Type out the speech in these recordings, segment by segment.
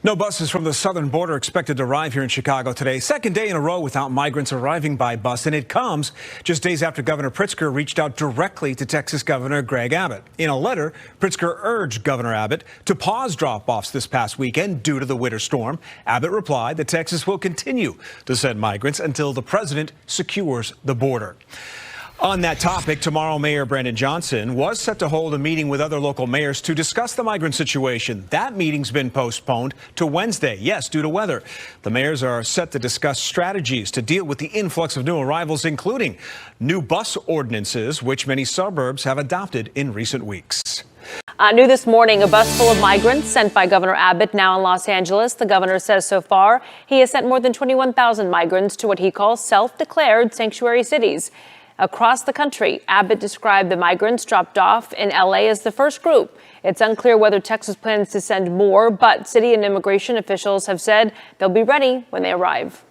No buses from the southern border expected to arrive here in Chicago today. Second day in a row without migrants arriving by bus, and it comes just days after Governor Pritzker reached out directly to Texas Governor Greg Abbott. In a letter, Pritzker urged Governor Abbott to pause drop-offs this past weekend due to the winter storm. Abbott replied that Texas will continue to send migrants until the president secures the border. On that topic, tomorrow Mayor Brandon Johnson was set to hold a meeting with other local mayors to discuss the migrant situation. That meeting's been postponed to Wednesday, yes, due to weather. The mayors are set to discuss strategies to deal with the influx of new arrivals, including new bus ordinances, which many suburbs have adopted in recent weeks. New this morning, a bus full of migrants sent by Governor Abbott now in Los Angeles. The governor says so far he has sent more than 21,000 migrants to what he calls self-declared sanctuary cities. Across the country, Abbott described the migrants dropped off in L.A. as the first group. It's unclear whether Texas plans to send more, but city and immigration officials have said they'll be ready when they arrive.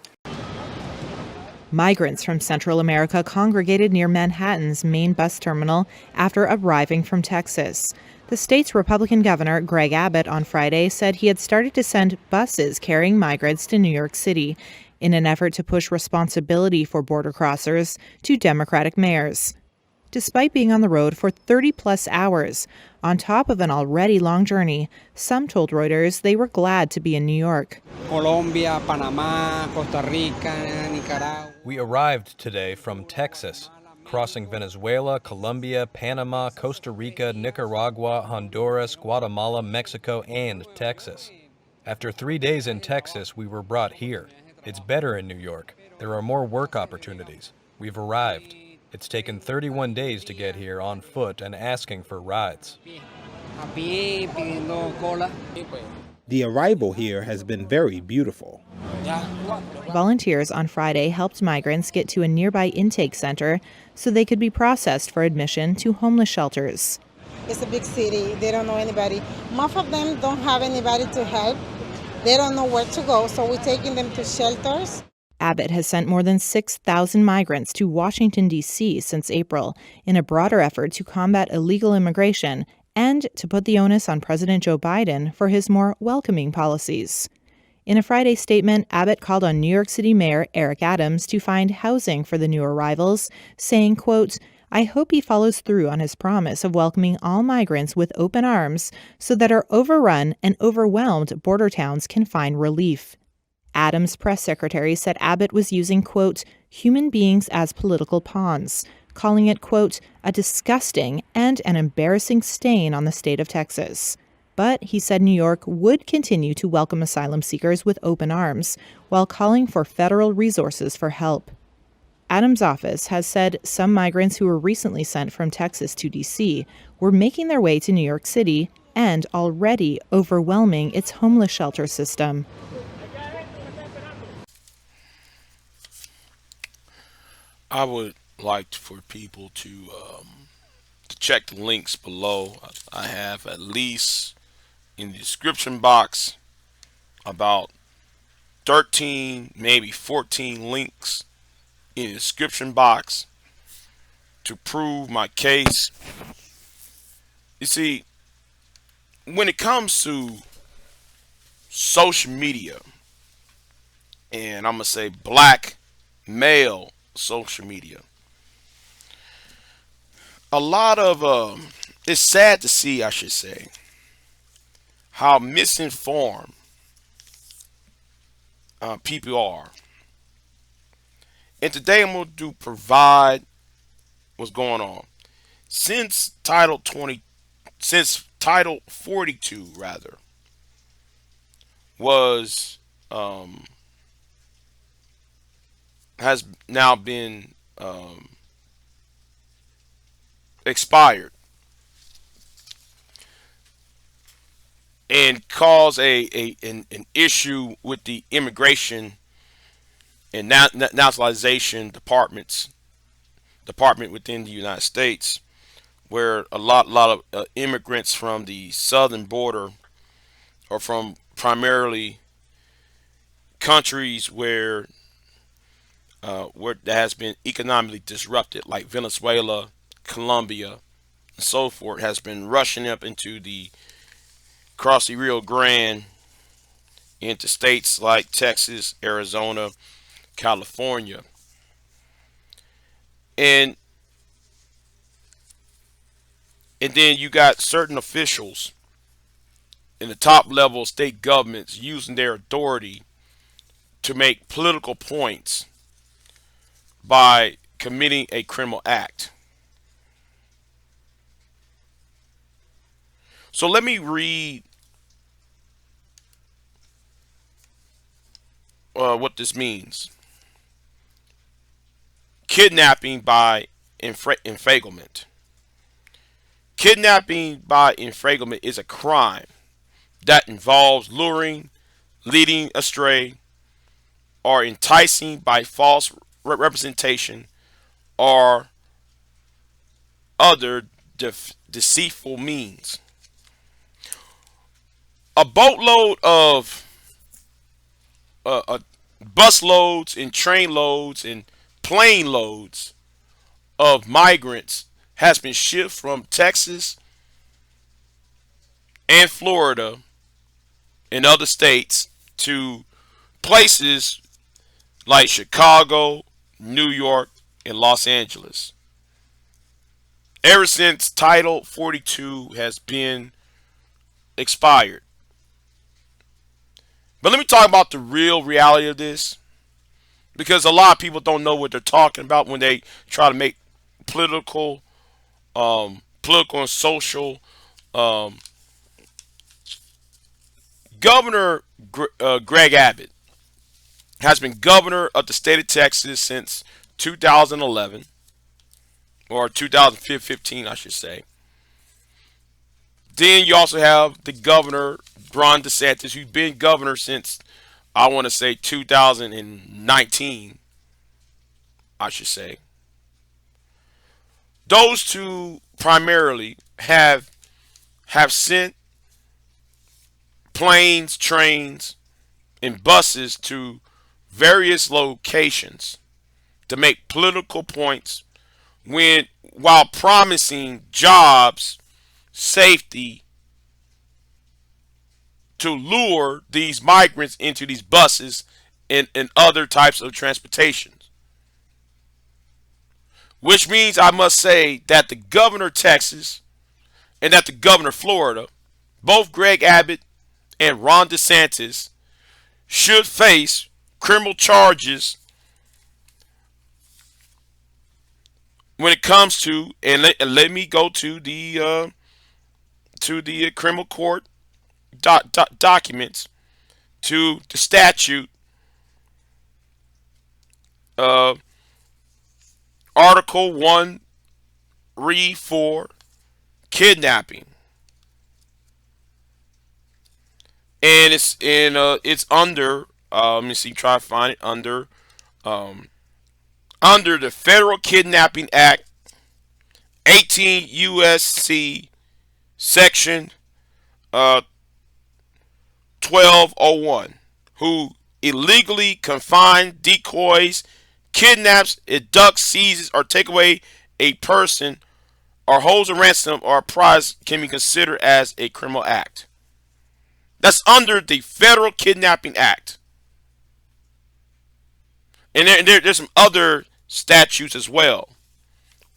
Migrants from Central America congregated near Manhattan's main bus terminal after arriving from Texas. The state's Republican Governor Greg Abbott on Friday said he had started to send buses carrying migrants to New York City in an effort to push responsibility for border crossers to Democratic mayors. Despite being on the road for 30-plus hours, on top of an already long journey, some told Reuters they were glad to be in New York. Colombia, Panama, Costa Rica, Nicaragua. We arrived today from Texas, crossing Venezuela, Colombia, Panama, Costa Rica, Nicaragua, Honduras, Guatemala, Mexico, and Texas. After 3 days in Texas, we were brought here. It's better in New York. There are more work opportunities. We've arrived. It's taken 31 days to get here on foot and asking for rides. The arrival here has been very beautiful. Volunteers on Friday helped migrants get to a nearby intake center so they could be processed for admission to homeless shelters. It's a big city. They don't know anybody. Most of them don't have anybody to help. They don't know where to go, so we're taking them to shelters. Abbott has sent more than 6,000 migrants to Washington, D.C. since April in a broader effort to combat illegal immigration and to put the onus on President Joe Biden for his more welcoming policies. In a Friday statement, Abbott called on New York City Mayor Eric Adams to find housing for the new arrivals, saying, quote, "I hope he follows through on his promise of welcoming all migrants with open arms so that our overrun and overwhelmed border towns can find relief." Adams' press secretary said Abbott was using, quote, "human beings as political pawns," calling it, quote, "a disgusting and an embarrassing stain on the state of Texas." But he said New York would continue to welcome asylum seekers with open arms while calling for federal resources for help. Adams' office has said some migrants who were recently sent from Texas to D.C. were making their way to New York City and already overwhelming its homeless shelter system. I would like for people to check the links below. I have at least in the description box about 13, maybe 14 links in the description box to prove my case. You see, when it comes to social media, and I'm gonna say black male social media, a lot of it's sad to see, I should say, how misinformed people are. And today I'm going to provide what's going on. Since Title 42 rather was has now been expired and caused an issue with the immigration and naturalization department within the United States, where a lot of immigrants from the southern border or from primarily countries where that has been economically disrupted, like Venezuela, Colombia, and so forth, has been rushing up into across the Rio Grande into states like Texas, Arizona, California. And then you got certain officials in the top level of state governments using their authority to make political points by committing a criminal act. So let me read what this means. Kidnapping by Inveiglement. Kidnapping by Inveiglement is a crime that involves luring, leading astray, or enticing by false representation or other deceitful means. A boatload of bus loads and train loads and plane loads of migrants has been shipped from Texas and Florida and other states to places like Chicago, New York, and Los Angeles. Ever since Title 42 has been expired. But let me talk about the real reality of this, because a lot of people don't know what they're talking about when they try to make political and social. Governor Greg Abbott has been governor of the state of Texas since 2011, or 2015, I should say. Then you also have the governor, Ron DeSantis, who's been governor since, I want to say, 2019, I should say. Those two primarily have sent planes, trains, and buses to various locations to make political points while promising jobs, safety, to lure these migrants into these buses and other types of transportation. Which means I must say that the governor of Texas and that the governor of Florida, both Greg Abbott and Ron DeSantis, should face criminal charges when it comes to, and let me go to the criminal court documents, to the statute, Article 1, Re 4, kidnapping, and it's under. Let me see. Try to find it under the Federal Kidnapping Act, 18 U.S.C. Section 1201, who illegally confine, decoys, kidnaps, abducts, seizes, or take away a person, or holds a ransom or a prize, can be considered as a criminal act. That's under the Federal Kidnapping Act. And there's some other statutes as well,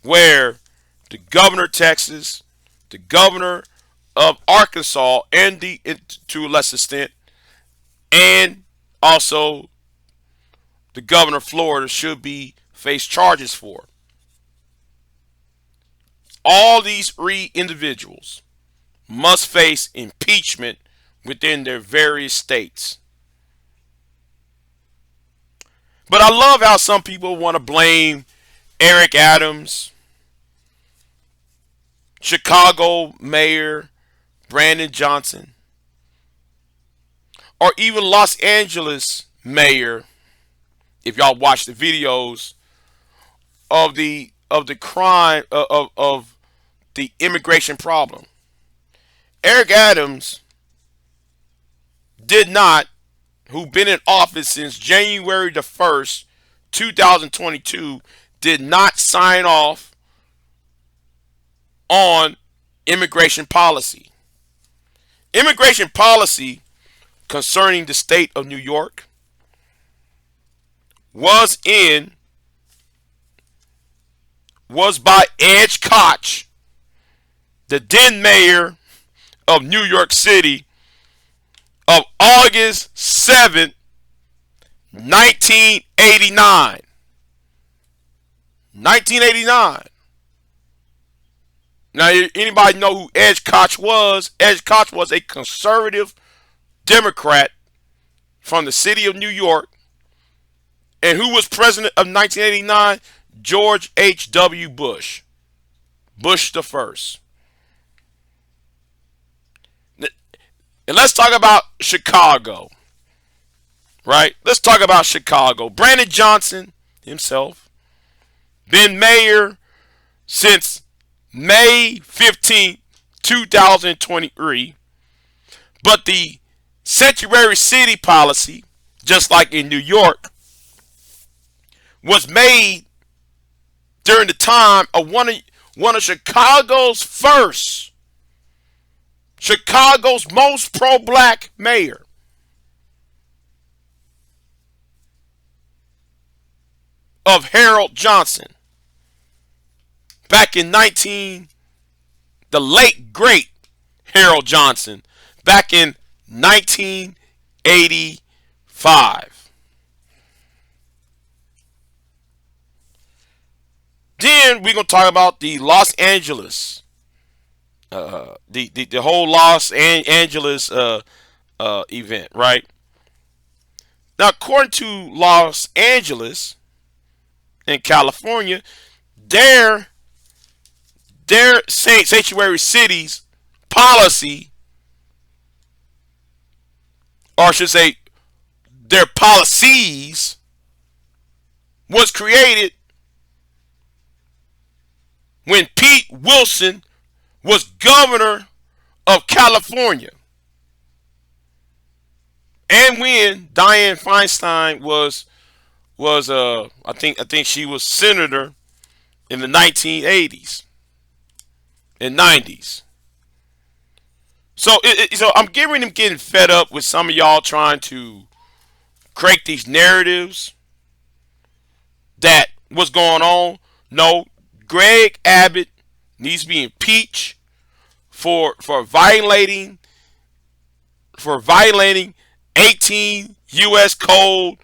where the governor of Texas, the governor of Arkansas, and to a lesser extent, and also the governor of Florida should be face charges for. All these three individuals must face impeachment within their various states. But I love how some people want to blame Eric Adams, Chicago Mayor Brandon Johnson, or even Los Angeles Mayor, if y'all watch the videos of the crime of the immigration problem. Eric Adams did not, who's been in office since January the 1st, 2022, did not sign off on immigration policy. Immigration policy concerning the state of New York was by Edge Koch, the then mayor of New York City, of August 7th, 1989. 1989. Now, anybody know who Edge Koch was? Edge Koch was a conservative Democrat from the city of New York. And who was president of 1989? George H.W. Bush. Bush the first. And let's talk about Chicago. Right? Let's talk about Chicago. Brandon Johnson himself been mayor since May 15, 2023. But the sanctuary city policy, just like in New York, was made during the time of one of Chicago's first, Chicago's most pro-black mayor, of Harold Johnson, back in the late great Harold Johnson, back in 1985. Then we're going to talk about the Los Angeles, the whole Los Angeles event, right? Now, according to Los Angeles in California, their sanctuary cities policy, or I should say their policies, was created when Pete Wilson was governor of California, and when Dianne Feinstein was I think she was senator in the 1980s and 90s. So I'm getting fed up with some of y'all trying to create these narratives that what's going on. No, Greg Abbott needs to be impeached for violating 18 U.S. Code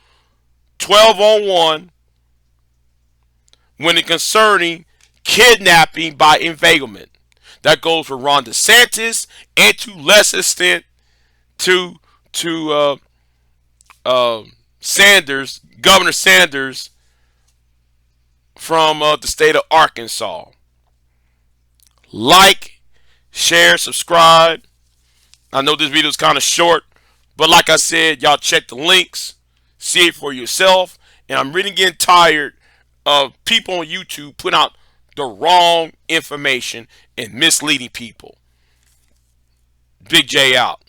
1201 when it concerning kidnapping by Inveiglement. That goes for Ron DeSantis and to less extent to Sanders, Governor Sanders from the state of Arkansas. Like, share, subscribe. I know this video is kind of short, but like I said, y'all check the links, see it for yourself. And I'm really getting tired of people on YouTube putting out the wrong information and misleading people. Big J out.